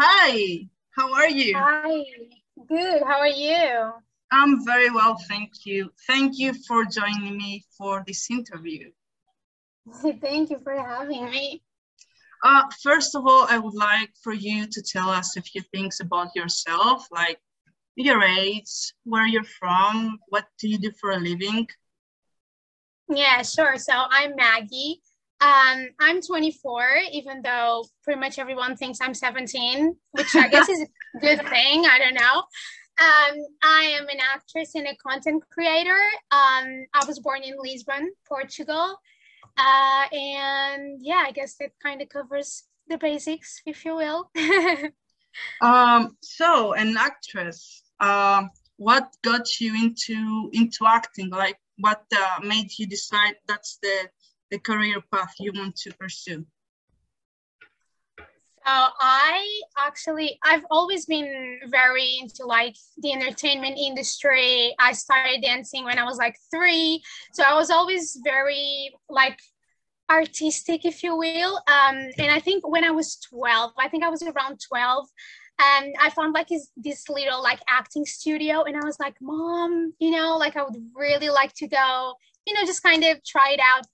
Hi, how are you? Hi, good. How are you? I'm very well, thank you. Thank you for joining me for this interview. Thank you for having me. First of all, I would like for you to tell us a few things about yourself, like your age, where you're from, what do you do for a living? Yeah, sure. So I'm Maggie. I'm 24, even though pretty much everyone thinks I'm 17, which I guess is a good thing. I don't know. I am an actress and a content creator. I was born in Lisbon, Portugal. And yeah, I guess that kind of covers the basics, if you will. So an actress, what got you into acting? Like what made you decide that's the career path you want to pursue? I've always been very into like the entertainment industry. I started dancing when I was like 3. So I was always very like artistic, if you will. And I think when I was 12, I think I was around 12, and I found like this little like acting studio. And I was like, Mom, like I would really like to go, just kind of try it out.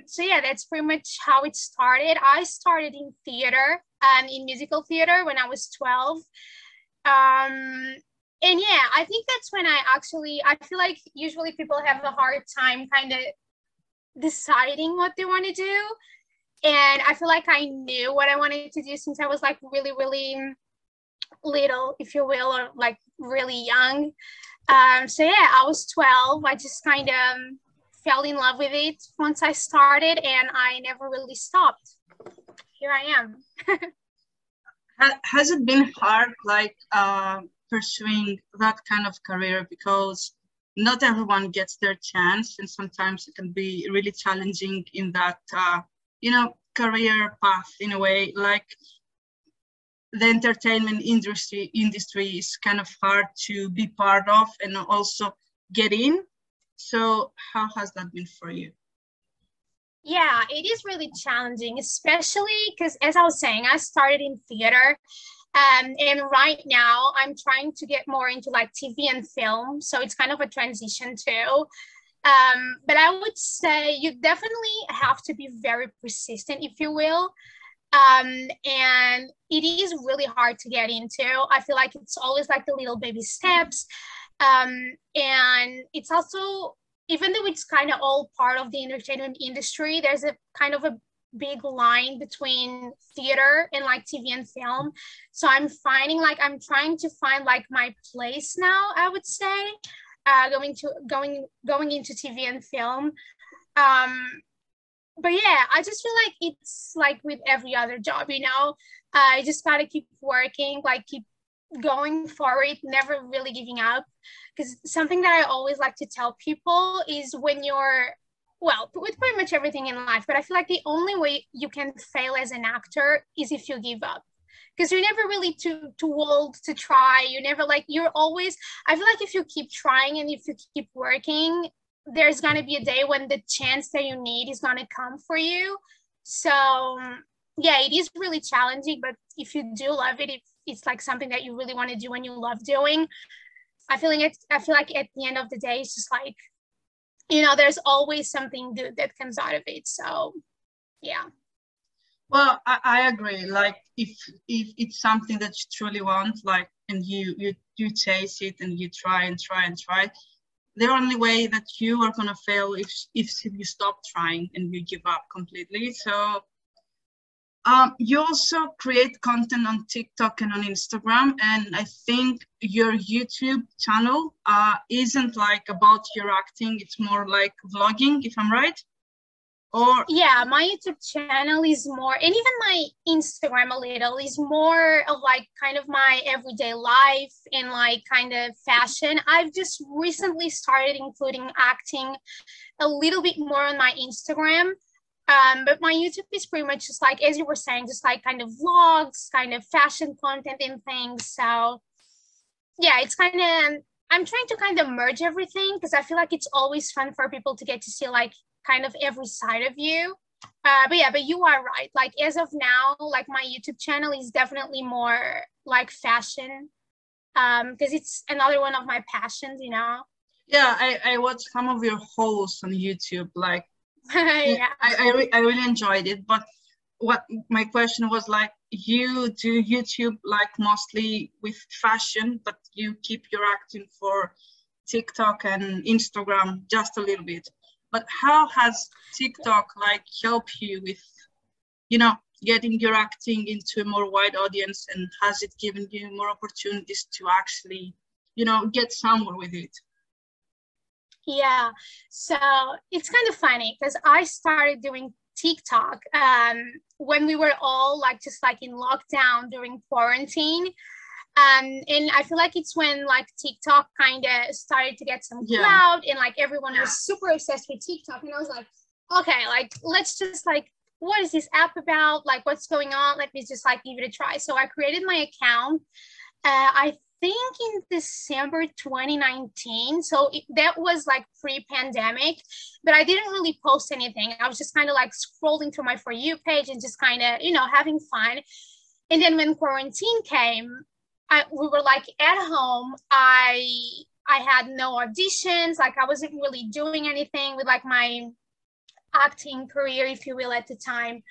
So yeah, that's pretty much how it started. I started in theater, in musical theater when I was 12. And yeah, I think that's when I feel like usually people have a hard time kind of deciding what they want to do. And I feel like I knew what I wanted to do since I was like really, really little, if you will, or like really young. So yeah, I was 12. I just kind of fell in love with it once I started, and I never really stopped. Here I am. Has it been hard, like pursuing that kind of career? Because not everyone gets their chance, and sometimes it can be really challenging in that, career path in a way. Like the entertainment industry is kind of hard to be part of and also get in. So how has that been for you? Yeah, it is really challenging, especially because, as I was saying, I started in theater. And right now, I'm trying to get more into like TV and film. So it's kind of a transition too. But I would say you definitely have to be very persistent, if you will. And it is really hard to get into. I feel like it's always like the little baby steps. And it's also, even though it's kind of all part of the entertainment industry, there's a kind of a big line between theater and like TV and film. So I'm trying to find like my place now, I would say, going into TV and film. Um, but yeah, I just feel like it's like with every other job, I just gotta keep working, like keep going for it, never really giving up. Because something that I always like to tell people is when you're, well, with pretty much everything in life, but I feel like the only way you can fail as an actor is if you give up. Because you're never really too old to try. You're never like, you're always, I feel like if you keep trying and if you keep working, there's going to be a day when the chance that you need is going to come for you. So yeah, it is really challenging, but if you do love it, if it's like something that you really want to do and you love doing, I feel like at the end of the day, it's just like, there's always something good that comes out of it. So yeah. Well, I agree. Like if it's something that you truly want, like, and you chase it and you try and try and try, the only way that you are gonna fail if you stop trying and you give up completely. So you also create content on TikTok and on Instagram, and I think your YouTube channel isn't like about your acting, it's more like vlogging, if I'm right? Or Yeah, my YouTube channel is more, and even my Instagram a little, is more of like kind of my everyday life and like kind of fashion. I've just recently started including acting a little bit more on my Instagram. But my YouTube is pretty much just like, as you were saying, just like kind of vlogs, kind of fashion content and things. So yeah, it's kind of, I'm trying to kind of merge everything because I feel like it's always fun for people to get to see like kind of every side of you. But you are right. Like as of now, like my YouTube channel is definitely more like fashion, because it's another one of my passions, you know. Yeah, I watched some of your hosts on YouTube. Like, yeah, Yeah. I really enjoyed it. But what my question was, like, you do YouTube like mostly with fashion, but you keep your acting for TikTok and Instagram just a little bit. But how has TikTok like helped you with, you know, getting your acting into a more wide audience, and has it given you more opportunities to actually, you know, get somewhere with it? Yeah. So it's kind of funny because I started doing TikTok when we were all like just like in lockdown during quarantine. And I feel like it's when like TikTok kind of started to get some clout, and like everyone was super obsessed with TikTok. And I was like, okay, like let's just like, what is this app about? Like, what's going on? Let me just like give it a try. So I created my account. I think in December 2019. So that was like pre-pandemic, but I didn't really post anything. I was just kind of like scrolling through my For You page and just kind of, you know, having fun. And then when quarantine came, we were like at home. I had no auditions. Like I wasn't really doing anything with like my acting career, if you will, at the time.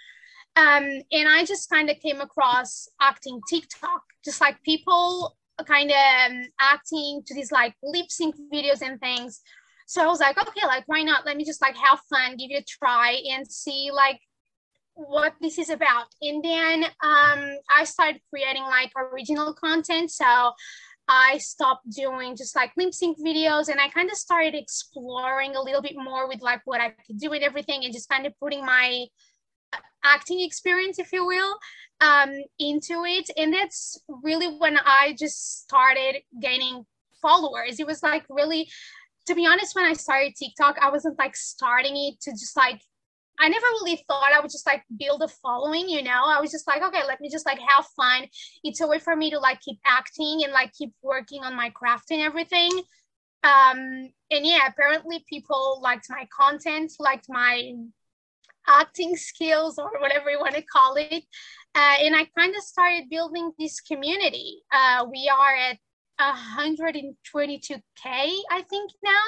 And I just kind of came across acting TikTok, just like people kind of acting to these like lip sync videos and things. So I was like, okay, like why not? Let me just like have fun, give it a try, and see like what this is about. And then I started creating like original content. So I stopped doing just like lip sync videos, and I kind of started exploring a little bit more with like what I could do and everything, and just kind of putting my acting experience, if you will, into it. And that's really when I just started gaining followers. It was like really, to be honest, when I started TikTok, I wasn't like starting it to just like, I never really thought I would just like build a following, you know. I was just like, okay, let me just like have fun. It's a way for me to like keep acting and like keep working on my craft and everything. And yeah, apparently people liked my content, liked my acting skills, or whatever you want to call it. And I kind of started building this community. We are at 122K, I think now,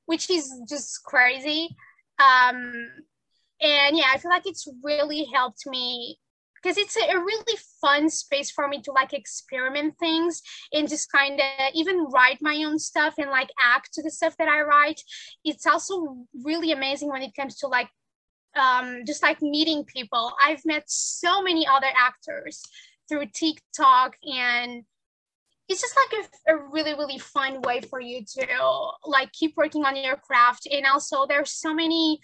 which is just crazy. And yeah, I feel like it's really helped me because it's a really fun space for me to like experiment things and just kind of even write my own stuff and like act to the stuff that I write. It's also really amazing when it comes to like just like meeting people. I've met so many other actors through TikTok, and it's just like a really, really fun way for you to like keep working on your craft. And also there's so many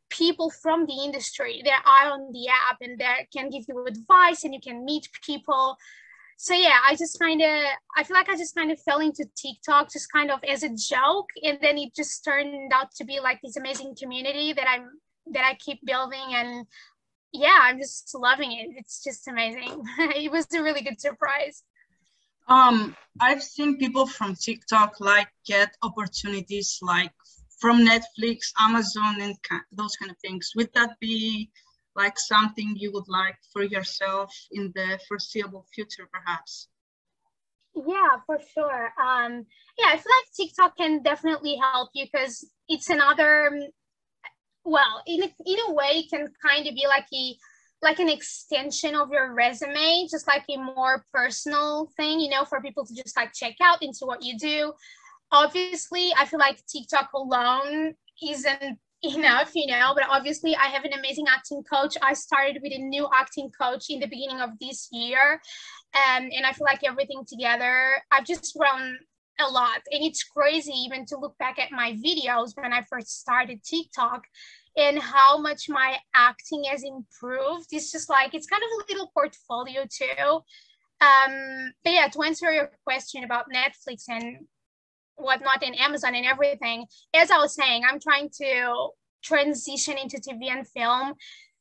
people from the industry that are on the app and that can give you advice, and you can meet people. So yeah, I feel like I just kind of fell into TikTok just kind of as a joke, and then it just turned out to be like this amazing community that I keep building. And yeah, I'm just loving it. It's just amazing. It was a really good surprise. I've seen people from TikTok like get opportunities like from Netflix, Amazon, and those kind of things. Would that be like something you would like for yourself in the foreseeable future, perhaps? Yeah, for sure. Yeah, I feel like TikTok can definitely help you because it's another, well, in a way, it can kind of be like an extension of your resume, just like a more personal thing, you know, for people to just like check out into what you do. Obviously, I feel like TikTok alone isn't enough, you know, but obviously I have an amazing acting coach. I started with a new acting coach in the beginning of this year. And I feel like everything together, I've just grown a lot. And it's crazy even to look back at my videos when I first started TikTok and how much my acting has improved. It's just like, it's kind of a little portfolio too. But yeah, to answer your question about Netflix and whatnot and Amazon and everything, as I was saying, I'm trying to transition into TV and film.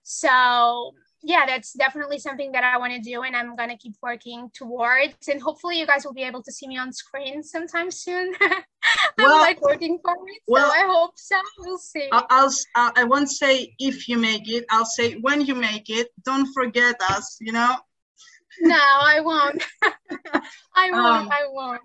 So yeah, that's definitely something that I want to do, and I'm gonna keep working towards. And hopefully, you guys will be able to see me on screen sometime soon. I'm Well, like working for it, so well, I hope so. We'll see. I won't say if you make it. I'll say when you make it. Don't forget us. You know. No, I won't. I won't. Um, I won't.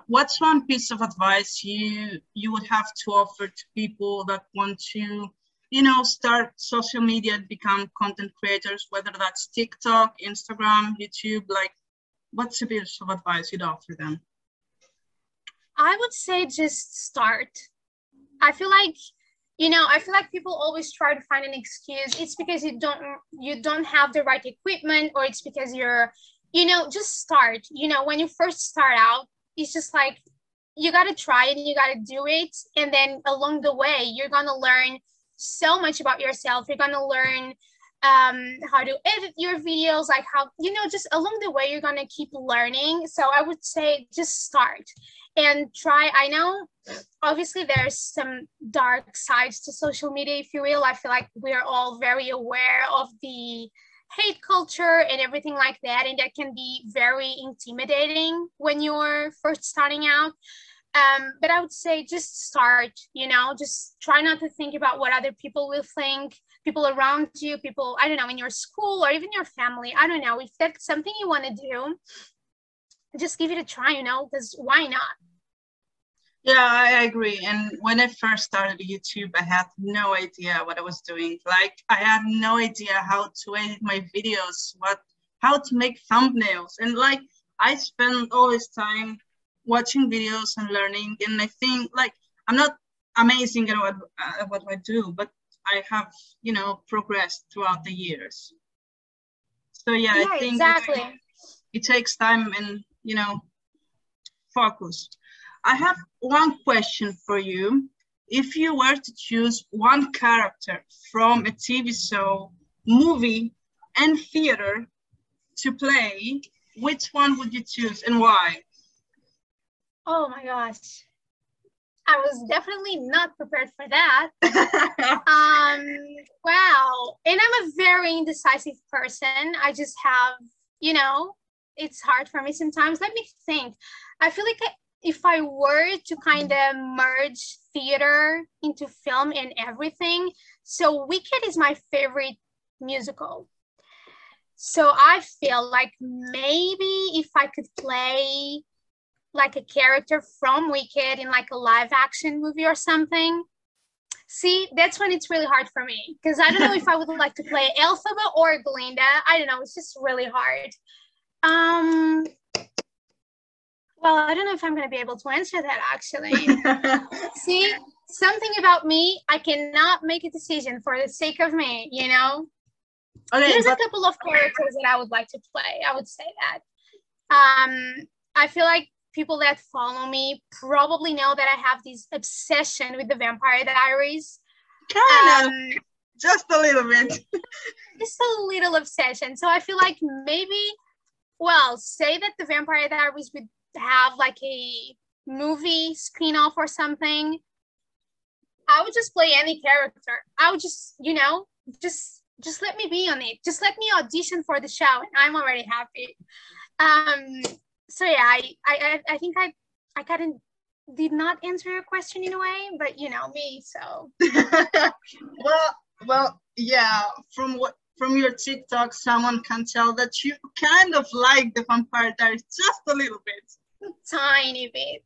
what's one piece of advice you would have to offer to people that want to, you know, start social media and become content creators, whether that's TikTok, Instagram, YouTube? Like, what's a piece of advice you'd offer them? I would say just start. I feel like, I feel like people always try to find an excuse. It's because you don't have the right equipment, or it's because just start. When you first start out, it's just like you got to try it and you got to do it. And then along the way, you're going to learn so much about yourself. You're going to learn how to edit your videos, like how, just along the way, you're going to keep learning. So I would say just start and try. I know obviously there's some dark sides to social media, if you will. I feel like we're all very aware of the hate culture and everything like that, and that can be very intimidating when you're first starting out. But I would say just start, just try not to think about what other people will think, people around you, people, I don't know, in your school or even your family. I don't know. If that's something you want to do, just give it a try, because why not? Yeah, I agree. And when I first started YouTube, I had no idea what I was doing. Like, I had no idea how to edit my videos, how to make thumbnails. And like, I spent all this time watching videos and learning. And I think, like, I'm not amazing at what I do, but I have, progressed throughout the years. So yeah, I Yeah, think exactly. it takes time and, focus. I have one question for you. If you were to choose one character from a TV show, movie, and theater to play, which one would you choose and why? Oh my gosh. I was definitely not prepared for that. Wow. And I'm a very indecisive person. I just have, it's hard for me sometimes. Let me think. I feel like if I were to kind of merge theater into film and everything, so Wicked is my favorite musical. So I feel like maybe if I could play like a character from Wicked in like a live action movie or something. See, that's when it's really hard for me, because I don't know if I would like to play Elphaba or Glinda. I don't know. It's just really hard. Well, I don't know if I'm going to be able to answer that, actually. See, something about me, I cannot make a decision for the sake of me, Okay, There's a couple of characters that I would like to play. I would say that. I feel like people that follow me probably know that I have this obsession with the Vampire Diaries. Kind of, just a little bit. Just a little obsession. So I feel like maybe, well, say that the Vampire Diaries would have like a movie spin-off or something. I would just play any character. I would just, just let me be on it. Just let me audition for the show, and I'm already happy. So yeah, I think I kind of did not answer your question in a way, but me, so. well, yeah. From your TikTok, someone can tell that you kind of like the Vampire Diaries just a little bit. Tiny bit.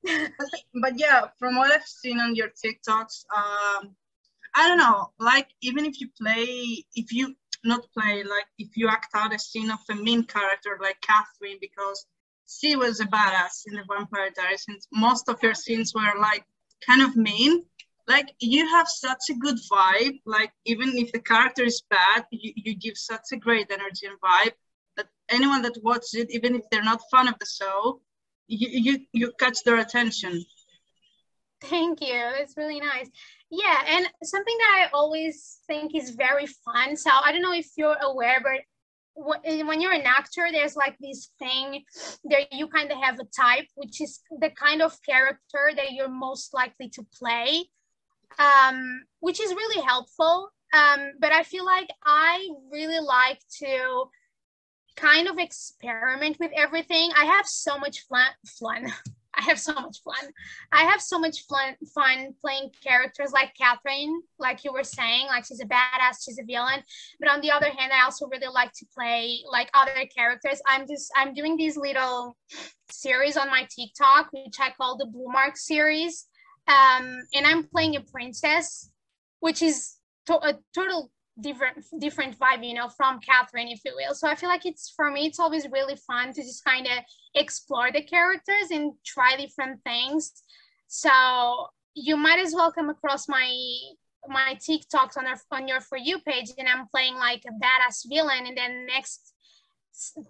But yeah, from what I've seen on your TikToks, I don't know, like even if you not play, like if you act out a scene of a mean character like Catherine, because she was a badass in the Vampire Diaries, and most of her scenes were like kind of mean. Like you have such a good vibe, like even if the character is bad, you give such a great energy and vibe that anyone that watches it, even if they're not fan of the show, you catch their attention. Thank you. It's really nice. Yeah, and something that I always think is very fun. So I don't know if you're aware, but when you're an actor, there's like this thing that you kind of have a type, which is the kind of character that you're most likely to play, which is really helpful. But I feel like I really like to kind of experiment with everything. I have so much fun. I have so much fun. I have so much fun playing characters like Catherine, like you were saying, like she's a badass, she's a villain. But on the other hand, I also really like to play like other characters. I'm doing these little series on my TikTok, which I call the Blue Mark series. And I'm playing a princess, which is a total different vibe, you know, from Catherine, if you will. So I feel like for me, it's always really fun to just kind of explore the characters and try different things. So you might as well come across my TikToks on your For You page, and I'm playing like a badass villain, and then next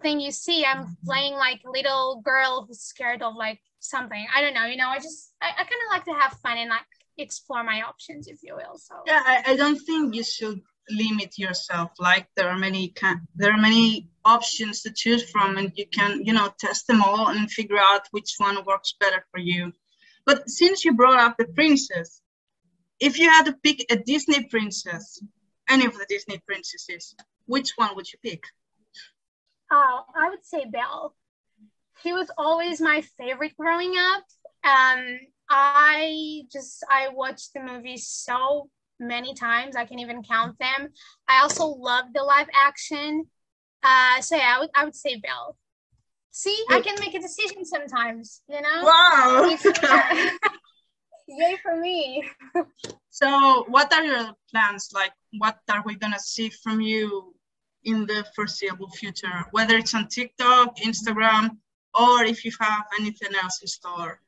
thing you see, I'm playing like a little girl who's scared of like something. I don't know, you know, I kind of like to have fun and like explore my options, if you will. So yeah, I don't think you should limit yourself. Like there are many options to choose from, and you can, you know, test them all and figure out which one works better for you. But since you brought up the princess, if you had to pick a Disney princess, any of the Disney princesses, which one would you pick? Oh, I would say Belle. She was always my favorite growing up. I watched the movies so many times, I can even count them. I also love the live action. So yeah, I would say Belle. See, I can make a decision sometimes, you know? Wow! Yay for me. So what are your plans? Like, what are we gonna see from you in the foreseeable future? Whether it's on TikTok, Instagram, or if you have anything else in store?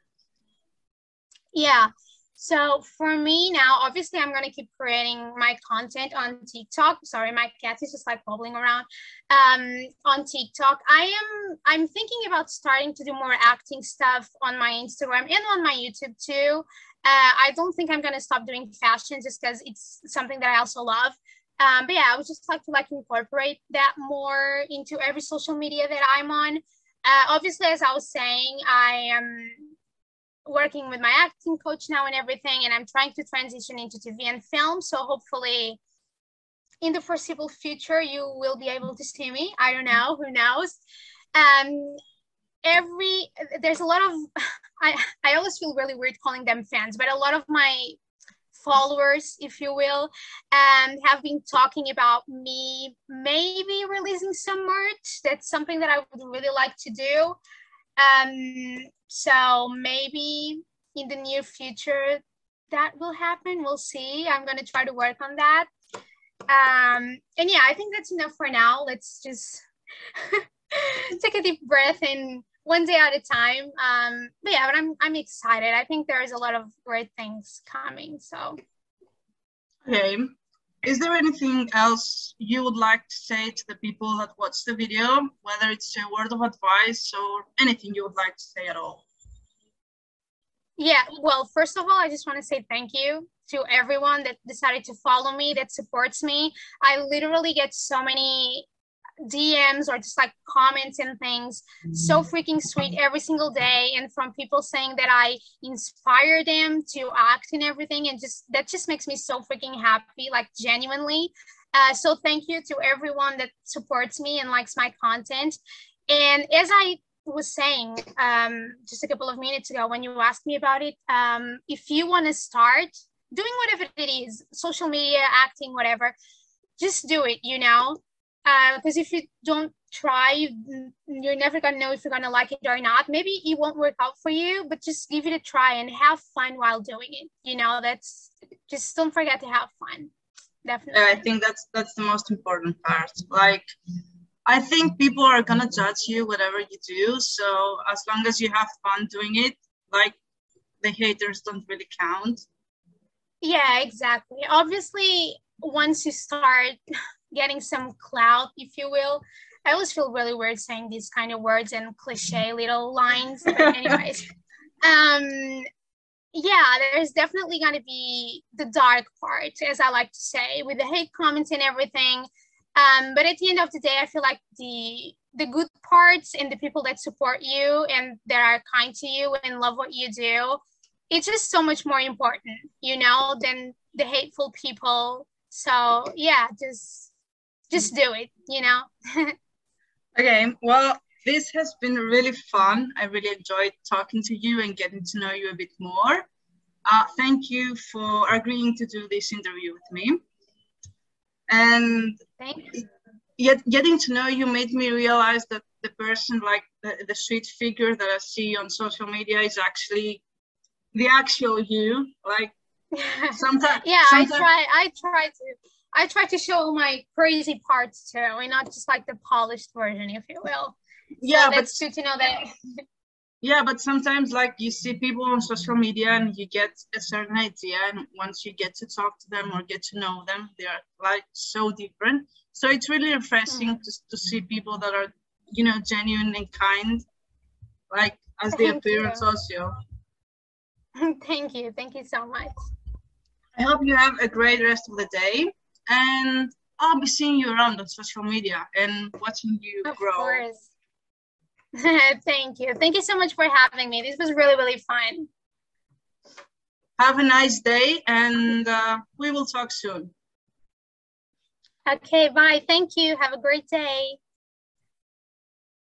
Yeah. So for me now, obviously I'm going to keep creating my content on TikTok. Sorry, my cat is just like wobbling around. On TikTok, I'm thinking about starting to do more acting stuff on my Instagram and on my YouTube too. I don't think I'm going to stop doing fashion just because it's something that I also love. But yeah, I would just like to incorporate that more into every social media that I'm on. Obviously, as I was saying, I am working with my acting coach now and everything, and I'm trying to transition into TV and film. So hopefully in the foreseeable future, you will be able to see me. I don't know, who knows? There's a lot of, I always feel really weird calling them fans, but a lot of my followers, if you will, have been talking about me maybe releasing some merch. That's something that I would really like to do. So maybe in the near future that will happen. We'll see. I'm going to try to work on that. And yeah, I think that's enough for now. Let's just take a deep breath and one day at a time. But yeah, but I'm excited. I think there's a lot of great things coming. So okay. Is there anything else you would like to say to the people that watch the video, whether it's a word of advice or anything you would like to say at all? Yeah, well, first of all, I just want to say thank you to everyone that decided to follow me, that supports me. I literally get so many DMs or just like comments and things, so freaking sweet every single day, and from people saying that I inspire them to act and everything, and that just makes me so freaking happy, like genuinely. So thank you to everyone that supports me and likes my content. And as I was saying just a couple of minutes ago when you asked me about it, if you want to start doing whatever it is, social media, acting, whatever, just do it, you know. Because if you don't try, you're never gonna know if you're gonna like it or not. Maybe it won't work out for you, but just give it a try and have fun while doing it. You know, just don't forget to have fun. Definitely. I think that's the most important part. Like, I think people are gonna judge you whatever you do. So as long as you have fun doing it, like, the haters don't really count. Yeah, exactly. Obviously, once you start getting some clout, if you will, I always feel really weird saying these kind of words and cliche little lines. But anyways, yeah, there's definitely going to be the dark part, as I like to say, with the hate comments and everything. But at the end of the day, I feel like the good parts and the people that support you and that are kind to you and love what you do, it's just so much more important, you know, than the hateful people So yeah, just do it, you know. Okay, well, this has been really fun. I really enjoyed talking to you and getting to know you a bit more. Thank you for agreeing to do this interview with me. And yet getting to know you made me realize that the person, like the sweet figure that I see on social media, is actually the actual you. Like sometimes, yeah, sometimes, I try to show my crazy parts too, and not just like the polished version, if you will. Yeah, so that's good to know that. Yeah, but sometimes like you see people on social media and you get a certain idea, and once you get to talk to them or get to know them, they are like so different. So it's really refreshing to see people that are, you know, genuine and kind, like as they appear on social. Thank you so much. I hope you have a great rest of the day, and I'll be seeing you around on social media and watching you grow. Of course. Thank you so much for having me. This was really fun. Have a nice day, and we will talk soon. Okay, bye. Thank you. Have a great day.